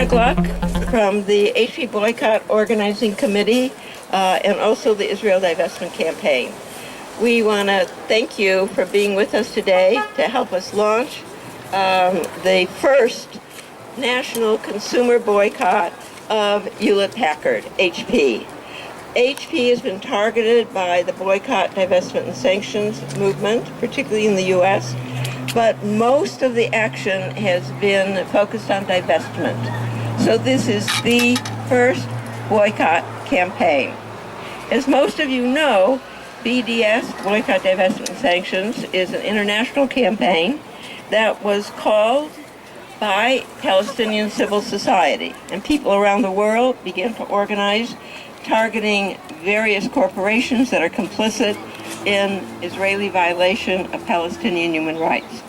Gluck from the HP Boycott Organizing Committee and also the Israel Divestment Campaign. We want to thank you for being with us today to help us launch the first national consumer boycott of Hewlett-Packard, HP. HP has been targeted by the Boycott, Divestment and Sanctions movement, particularly in the U.S., but most of the action has been focused on divestment. So this is the first boycott campaign. As most of you know, BDS, Boycott, Divestment and Sanctions, is an international campaign that was called by Palestinian civil society. And people around the world began to organize, targeting various corporations that are complicit in Israeli violation of Palestinian human rights.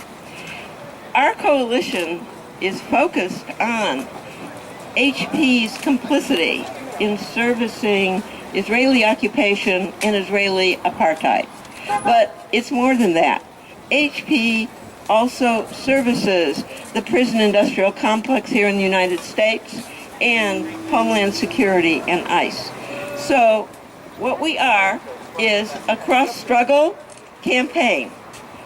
Our coalition is focused on HP's complicity in servicing Israeli occupation and Israeli apartheid. But it's more than that. HP also services the prison industrial complex here in the United States and Homeland Security and ICE. So what we are is a cross-struggle campaign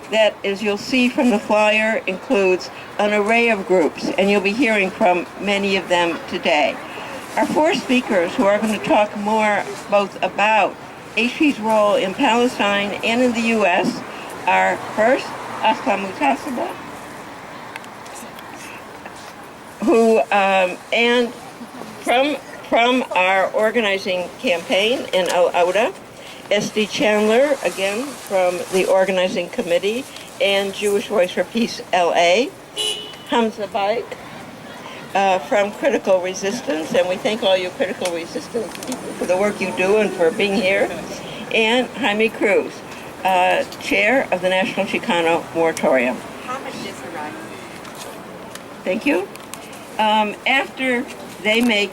that, as you'll see from the flyer, includes an array of groups, and you'll be hearing from many of them today. Our four speakers who are going to talk more both about HP's role in Palestine and in the U.S. are first Ahlam Mutasaba, who and from our organizing campaign in Al Auda, S.D. Chandler, again from the organizing committee, and Jewish Voice for Peace LA, Hamza Baik from Critical Resistance, and we thank all you Critical Resistance people for the work you do and for being here, and Jaime Cruz, Chair of the National Chicano Moratorium. Thank you. After they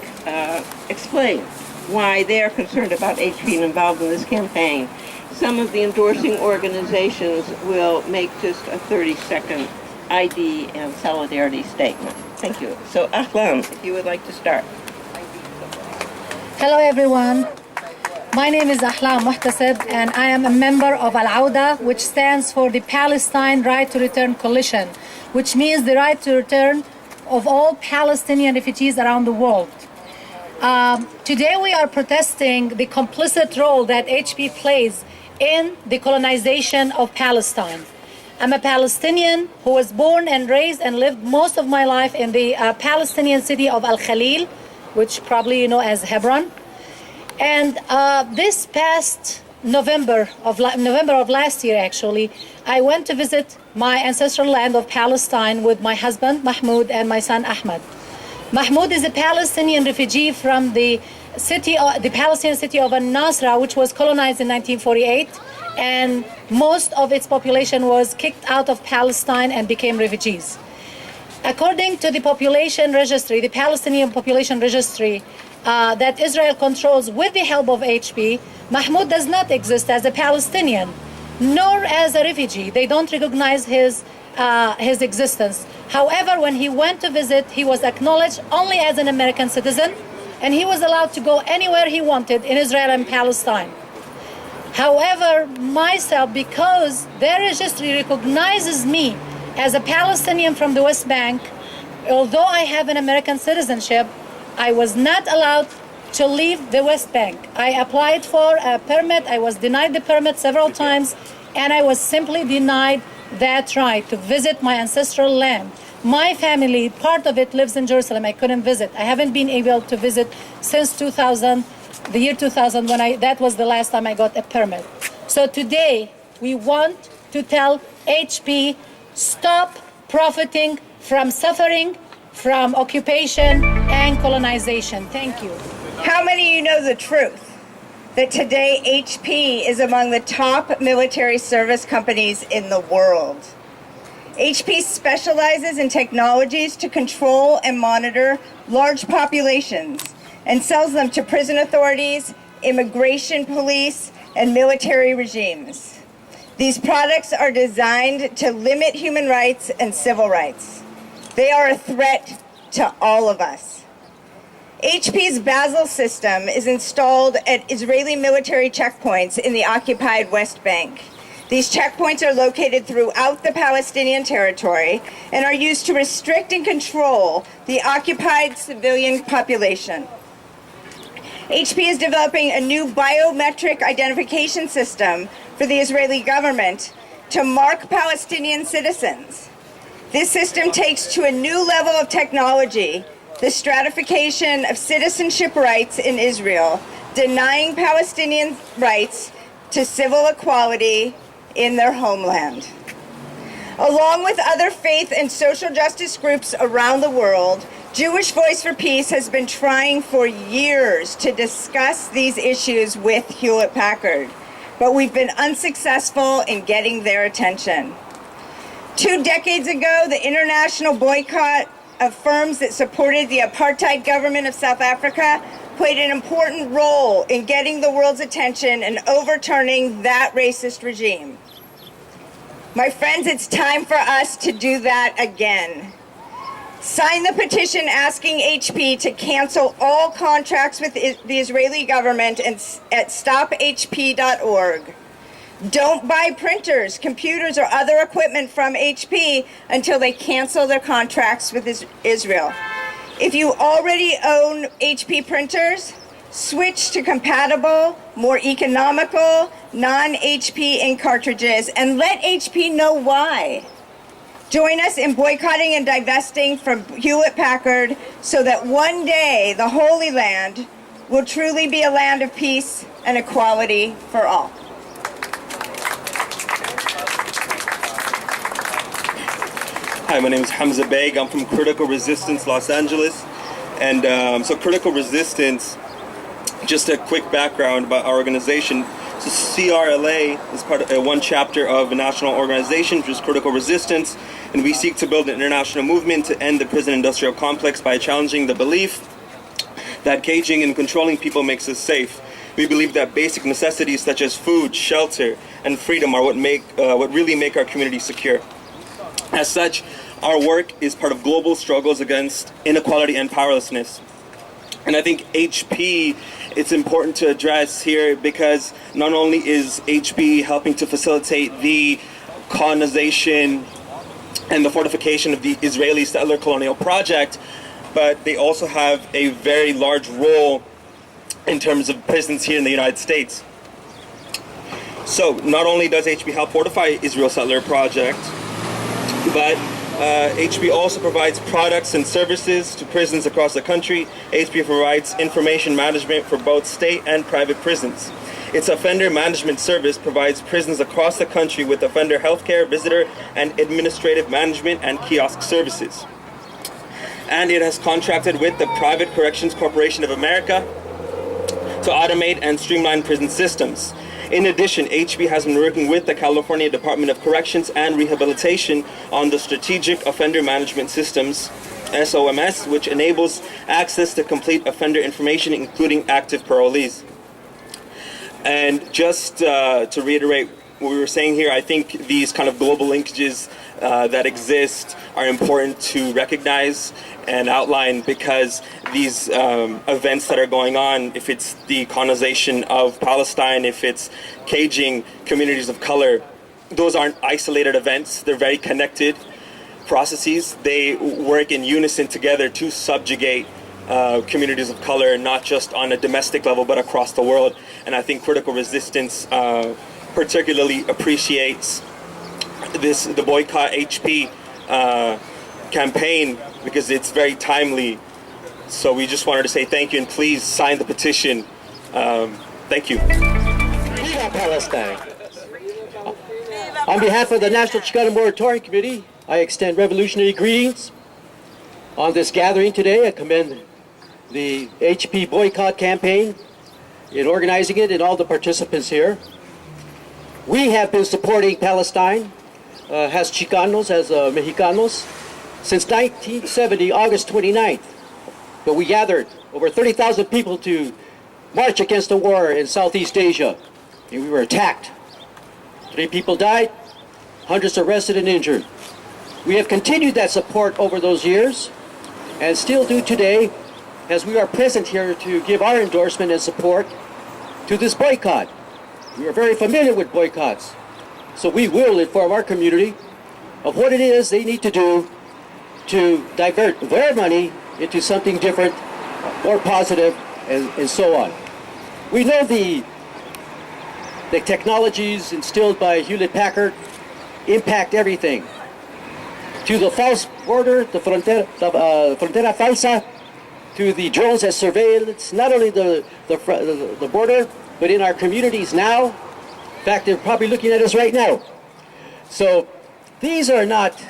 explain why they are concerned about HP and involved in this campaign, some of the endorsing organizations will make just a 30-second ID and solidarity statement. Thank you. So, Ahlam, if you would like to start. Hello, everyone. My name is Ahlam Muhtasib, and I am a member of Al Auda, which stands for the Palestine Right to Return Coalition, which means the right to return of all Palestinian refugees around the world. Today we are protesting the complicit role that HP plays in the colonization of Palestine. I'm a Palestinian who was born and raised and lived most of my life in the Palestinian city of Al Khalil, which probably you know as Hebron. And this past November of last year, actually, I went to visit my ancestral land of Palestine with my husband Mahmoud and my son Ahmed. Mahmoud is a Palestinian refugee from the Palestinian city of Al-Nasra, which was colonized in 1948, and most of its population was kicked out of Palestine and became refugees. According to the population registry, the Palestinian population registry that Israel controls with the help of HP, Mahmoud does not exist as a Palestinian, nor as a refugee. They don't recognize his existence. However, when he went to visit, he was acknowledged only as an American citizen, and he was allowed to go anywhere he wanted in Israel and Palestine. However, myself, because their registry recognizes me as a Palestinian from the West Bank, although I have an American citizenship, I was not allowed to leave the West Bank. I applied for a permit, I was denied the permit several times, and I was simply denied that right to visit my ancestral land. My family, part of it lives in Jerusalem. I couldn't visit. I haven't been able to visit since 2000, the year 2000, that was the last time I got a permit. So today, we want to tell HP, stop profiting from suffering, from occupation and colonization. Thank you. How many of you know the truth? That today HP is among the top military service companies in the world. HP specializes in technologies to control and monitor large populations and sells them to prison authorities, immigration police, and military regimes. These products are designed to limit human rights and civil rights. They are a threat to all of us. HP's Basel system is installed at Israeli military checkpoints in the occupied West Bank. These checkpoints are located throughout the Palestinian territory and are used to restrict and control the occupied civilian population. HP is developing a new biometric identification system for the Israeli government to mark Palestinian citizens. This system takes to a new level of technology the stratification of citizenship rights in Israel, denying Palestinian rights to civil equality in their homeland. Along with other faith and social justice groups around the world, Jewish Voice for Peace has been trying for years to discuss these issues with Hewlett-Packard, but we've been unsuccessful in getting their attention. 2 decades ago, the international boycott of firms that supported the apartheid government of South Africa played an important role in getting the world's attention and overturning that racist regime. My friends, it's time for us to do that again. Sign the petition asking HP to cancel all contracts with the Israeli government at stophp.org. Don't buy printers, computers, or other equipment from HP until they cancel their contracts with Israel. If you already own HP printers, switch to compatible, more economical, non-HP ink cartridges, and let HP know why. Join us in boycotting and divesting from Hewlett-Packard so that one day the Holy Land will truly be a land of peace and equality for all. Hi, my name is Hamza Beg. I'm from Critical Resistance, Los Angeles. And so Critical Resistance, just a quick background about our organization. So CRLA is part of one chapter of a national organization, which is Critical Resistance. And we seek to build an international movement to end the prison industrial complex by challenging the belief that caging and controlling people makes us safe. We believe that basic necessities such as food, shelter, and freedom are what really make our community secure. As such, our work is part of global struggles against inequality and powerlessness. And I think HP, it's important to address here because not only is HP helping to facilitate the colonization and the fortification of the Israeli settler colonial project, but they also have a very large role in terms of prisons here in the United States. So not only does HP help fortify Israel settler project, but HP also provides products and services to prisons across the country. HP provides information management for both state and private prisons. Its offender management service provides prisons across the country with offender healthcare, visitor, and administrative management and kiosk services. And it has contracted with the Private Corrections Corporation of America to automate and streamline prison systems. In addition, HP has been working with the California Department of Corrections and Rehabilitation on the Strategic Offender Management Systems, SOMS, which enables access to complete offender information, including active parolees. And just to reiterate what we were saying here, I think these kind of global linkages that exist are important to recognize and outline because these events that are going on, if it's the colonization of Palestine, if it's caging communities of color, those aren't isolated events. They're very connected processes. They work in unison together to subjugate communities of color, not just on a domestic level, but across the world. And I think Critical Resistance particularly appreciates the Boycott HP campaign because it's very timely. So we just wanted to say thank you and please sign the petition. Thank you. Viva Palestine. On behalf of the National Chicano Moratorium Committee, I extend revolutionary greetings on this gathering today. I commend the HP Boycott Campaign in organizing it and all the participants here. We have been supporting Palestine as Chicanos, as Mexicanos, since 1970, August 29th. But we gathered over 30,000 people to march against the war in Southeast Asia. And we were attacked. 3 people died, hundreds arrested and injured. We have continued that support over those years and still do today as we are present here to give our endorsement and support to this boycott. We are very familiar with boycotts, so we will inform our community of what it is they need to do to divert their money into something different, more positive, and so on. We know the technologies instilled by Hewlett-Packard impact everything. To the false border, the frontera falsa, to the drones that surveillance not only the border, but in our communities now. In fact, they're probably looking at us right now. So these are not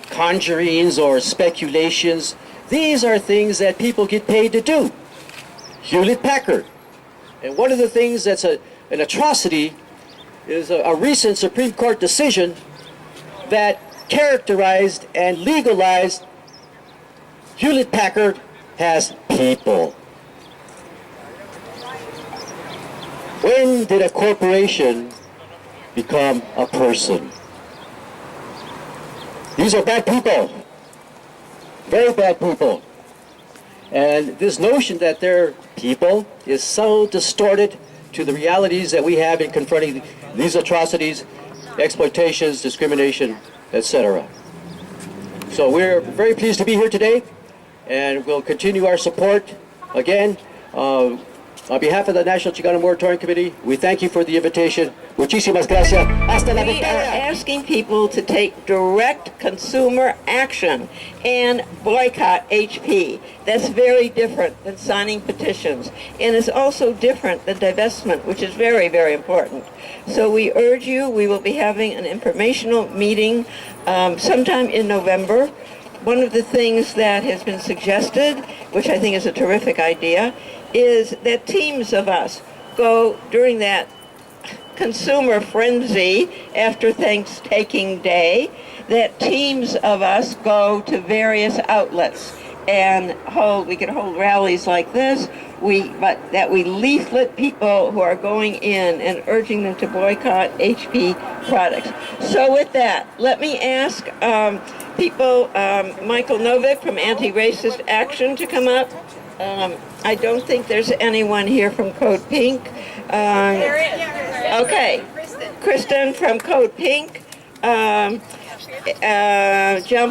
conjurings or speculations. These are things that people get paid to do. Hewlett-Packard. And one of the things that's an atrocity is a recent Supreme Court decision that characterized and legalized Hewlett-Packard as people. When did a corporation become a person? These are bad people, very bad people. And this notion that they're people is so distorted to the realities that we have in confronting these atrocities, exploitations, discrimination, etc. So we're very pleased to be here today, and we'll continue our support. Again, on behalf of the National Chicano Moratorium Committee, we thank you for the invitation. Muchísimas gracias. Hasta la We are vista. asking people to take direct consumer action and boycott HP. That's very different than signing petitions, and it's also different than divestment, which is very, very important. So we urge you, we will be having an informational meeting sometime in November. One of the things that has been suggested, which I think is a terrific idea, is that teams of us go during that consumer frenzy after Thanksgiving Day, that teams of us go to various outlets and we can hold rallies like this, but that we leaflet people who are going in and urging them to boycott HP products. So with that, let me ask Michael Novick from Anti-Racist Action to come up. I don't think there's anyone here from Code Pink. Okay, Kristen from Code Pink. John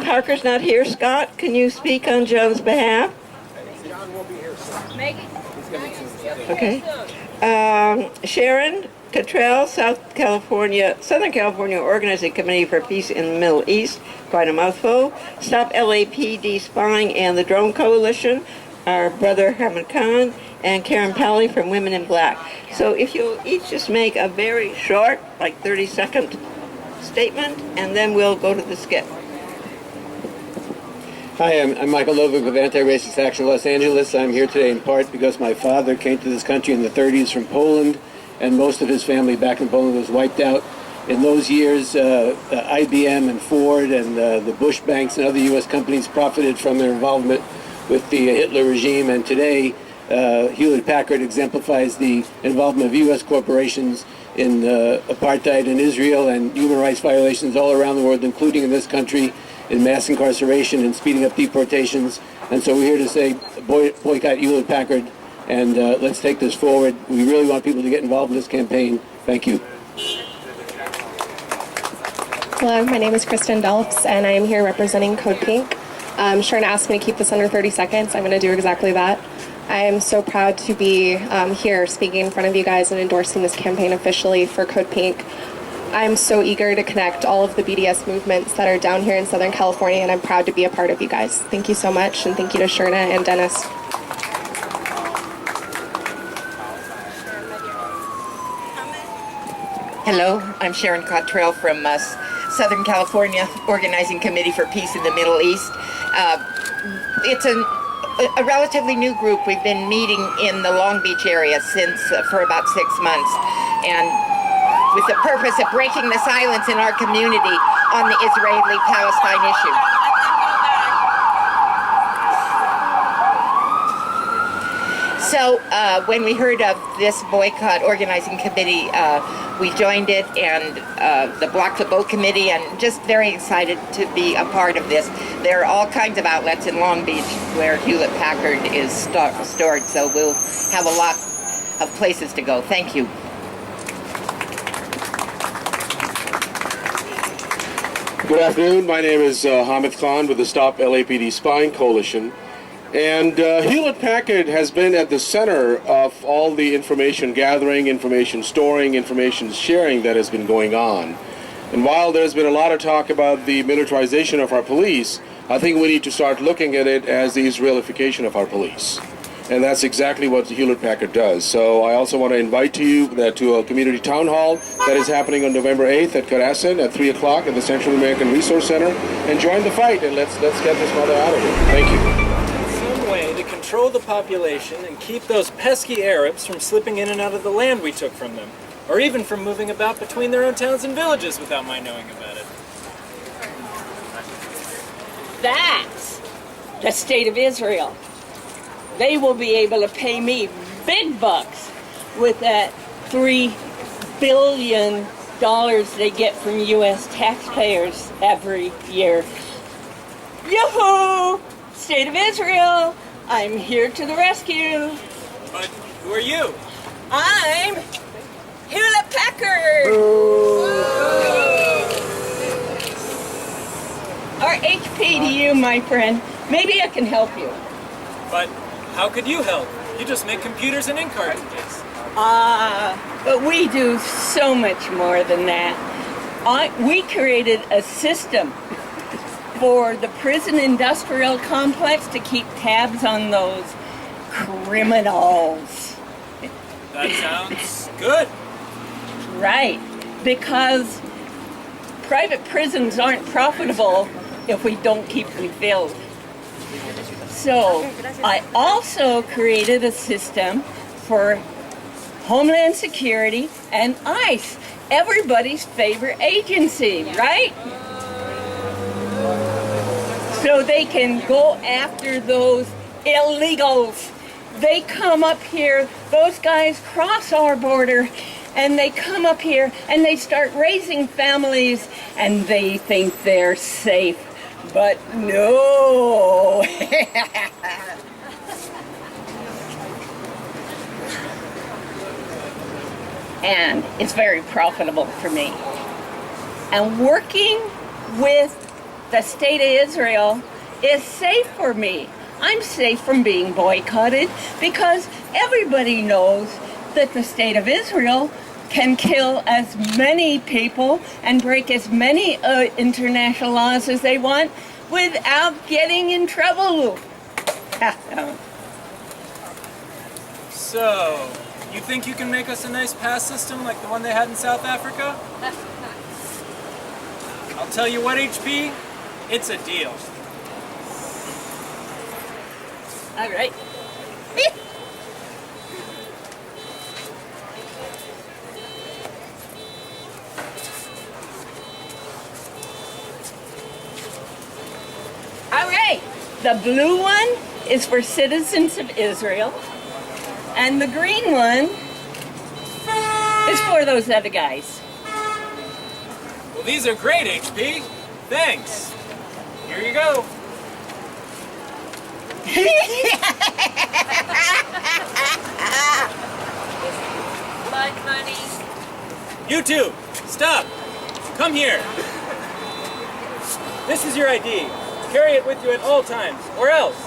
Parker's not here. Scott, can you speak on John's behalf? John will be here. Okay. Sharon Cottrell, Southern California Organizing Committee for Peace in the Middle East, quite a mouthful. Stop LAPD Spying and the Drone Coalition, our brother Herman Khan, and Karen Pally from Women in Black. So if you'll each just make a very short, like 30-second statement, and then we'll go to the skit. Hi, I'm Michael Novick of Anti-Racist Action Los Angeles. I'm here today in part because my father came to this country in the 30s from Poland, and most of his family back in Poland was wiped out. In those years, IBM and Ford and the Bush banks and other U.S. companies profited from their involvement with the Hitler regime, and today Hewlett-Packard exemplifies the involvement of U.S. corporations in apartheid in Israel and human rights violations all around the world, including in this country, in mass incarceration and speeding up deportations. And so we're here to say boycott Hewlett-Packard, and let's take this forward. We really want people to get involved in this campaign. Thank you. Hello, my name is Kristen Delps, and I am here representing Code Pink. Sharon asked me to keep this under 30 seconds. I'm going to do exactly that. I am so proud to be here speaking in front of you guys and endorsing this campaign officially for Code Pink. I'm so eager to connect all of the BDS movements that are down here in Southern California, and I'm proud to be a part of you guys. Thank you so much, and thank you to Sherna and Dennis. Hello, I'm Sharon Cottrell from Southern California Organizing Committee for Peace in the Middle East. It's a relatively new group. We've been meeting in the Long Beach area for about 6 months, and with the purpose of breaking the silence in our community on the Israeli-Palestine issue. So when we heard of this boycott organizing committee, we joined it, and the Block the Boat committee, and just very excited to be a part of this. There are all kinds of outlets in Long Beach where Hewlett-Packard is stored, so we'll have a lot of places to go. Thank you. Good afternoon. My name is Hamid Khan with the Stop LAPD Spying Coalition. And Hewlett-Packard has been at the center of all the information gathering, information storing, information sharing that has been going on. And while there's been a lot of talk about the militarization of our police, I think we need to start looking at it as the Israelification of our police. And that's exactly what Hewlett-Packard does. So I also want to invite you to a community town hall that is happening on November 8th at Karasin at 3 o'clock at the Central American Resource Center. And join the fight, and let's get this mother out of here. Thank you. Way to control the population and keep those pesky Arabs from slipping in and out of the land we took from them, or even from moving about between their own towns and villages without my knowing about it. That's the state of Israel. They will be able to pay me big bucks with that $3 billion they get from U.S. taxpayers every year. Yoo-hoo! State of Israel, I'm here to the rescue. But who are you? I'm Hewlett-Packard. Or HP to you, my friend. Maybe I can help you. But how could you help? You just make computers and ink cartridges. But we do so much more than that. We created a system for the prison industrial complex to keep tabs on those criminals. That sounds good. Right, because private prisons aren't profitable if we don't keep them filled. So I also created a system for Homeland Security and ICE, everybody's favorite agency, right? So they can go after those illegals. They come up here, those guys cross our border, and they come up here and they start raising families, and they think they're safe. But no. And it's very profitable for me. And working with the state of Israel is safe for me. I'm safe from being boycotted because everybody knows that the state of Israel can kill as many people and break as many international laws as they want without getting in trouble. So, you think you can make us a nice pass system like the one they had in South Africa? I'll tell you what, HP, it's a deal. All right. All right. The blue one is for citizens of Israel, and the green one is for those other guys. Well, these are great, HP. Thanks. Here you go. Blood money. You two, stop. Come here. This is your ID. Carry it with you at all times, or else.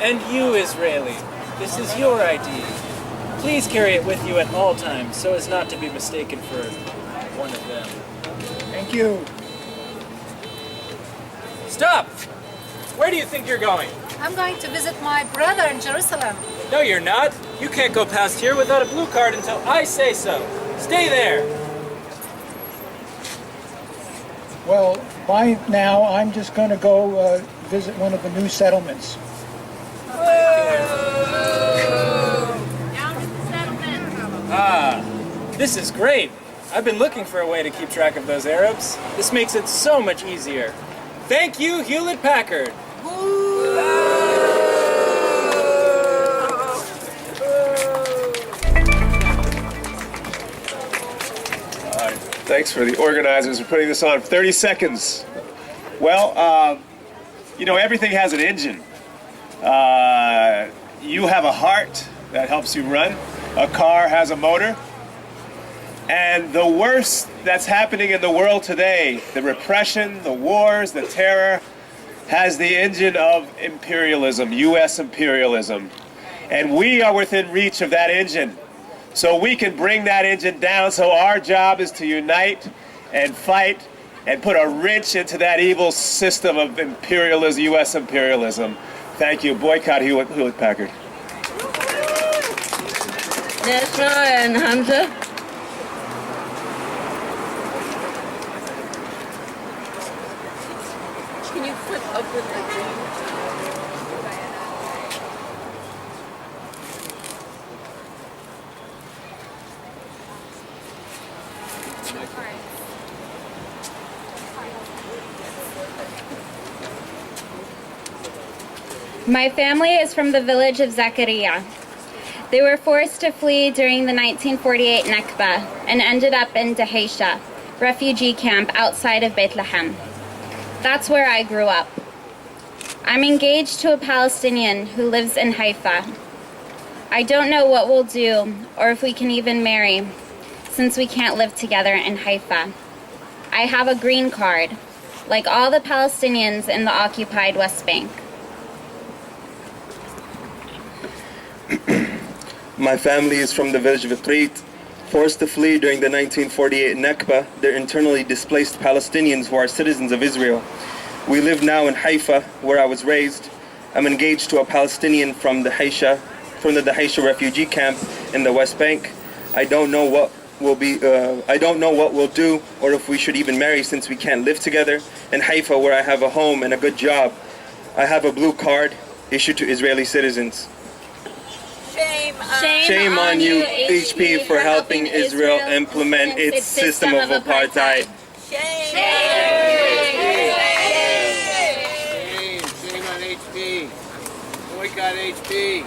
And you, Israeli, this is your ID. Please carry it with you at all times, so as not to be mistaken for one of them. Thank you. Stop! Where do you think you're going? I'm going to visit my brother in Jerusalem. No, you're not. You can't go past here without a blue card until I say so. Stay there. Well, by now, I'm just going to go visit one of the new settlements. Ah, this is great. I've been looking for a way to keep track of those Arabs. This makes it so much easier. Thank you, Hewlett-Packard. Thanks for the organizers for putting this on. 30 seconds. Well, you know, everything has an engine. You have a heart that helps you run. A car has a motor. And the worst that's happening in the world today, the repression, the wars, the terror, has the engine of imperialism, U.S. imperialism. And we are within reach of that engine. So we can bring that engine down. So our job is to unite and fight and put a wrench into that evil system of imperialism, U.S. imperialism. Thank you. Boycott Hewlett-Packard. Nesma and Hamza. Can you flip up with the green? My family is from the village of Zakaria. They were forced to flee during the 1948 Nakba and ended up in Dahisha, refugee camp outside of Bethlehem. That's where I grew up. I'm engaged to a Palestinian who lives in Haifa. I don't know what we'll do or if we can even marry, since we can't live together in Haifa. I have a green card, like all the Palestinians in the occupied West Bank. My family is from the village of Ikrit. Forced to flee during the 1948 Nakba, they're internally displaced Palestinians who are citizens of Israel. We live now in Haifa, where I was raised. I'm engaged to a Palestinian from the Dahisha refugee camp in the West Bank. I don't know what we'll do or if we should even marry, since we can't live together. In Haifa, where I have a home and a good job, I have a blue card issued to Israeli citizens. Shame on you, HP, for helping Israel implement its system of apartheid. Shame on HP. Boycott HP.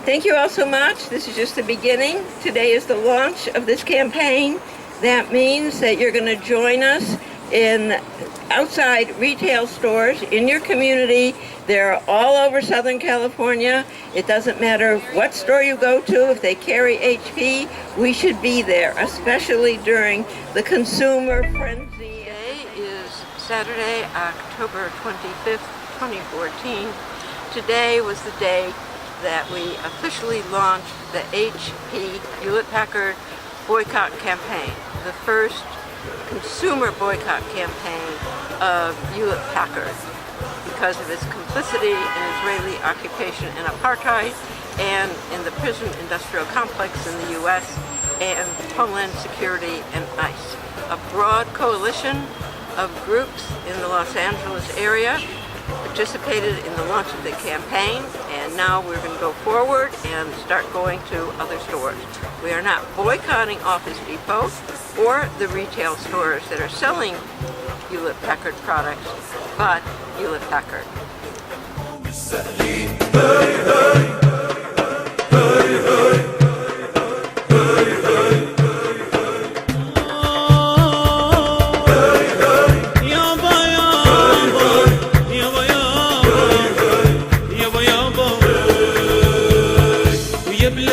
Thank you all so much. This is just the beginning. Today is the launch of this campaign. That means that you're going to join us in outside retail stores in your community. They're all over Southern California. It doesn't matter what store you go to. If they carry HP, we should be there, especially during the consumer frenzy. Today is Saturday, October 25th, 2014. Today was the day that we officially launched the HP Hewlett-Packard Boycott Campaign, the first consumer boycott campaign of Hewlett-Packard because of its complicity in Israeli occupation and apartheid and in the prison industrial complex in the U.S. and Homeland Security and I.C.E. A broad coalition of groups in the Los Angeles area participated in the launch of the campaign, and now we're going to go forward and start going to other stores. We are not boycotting Office Depot or the retail stores that are selling Hewlett-Packard products, but Hewlett-Packard. يا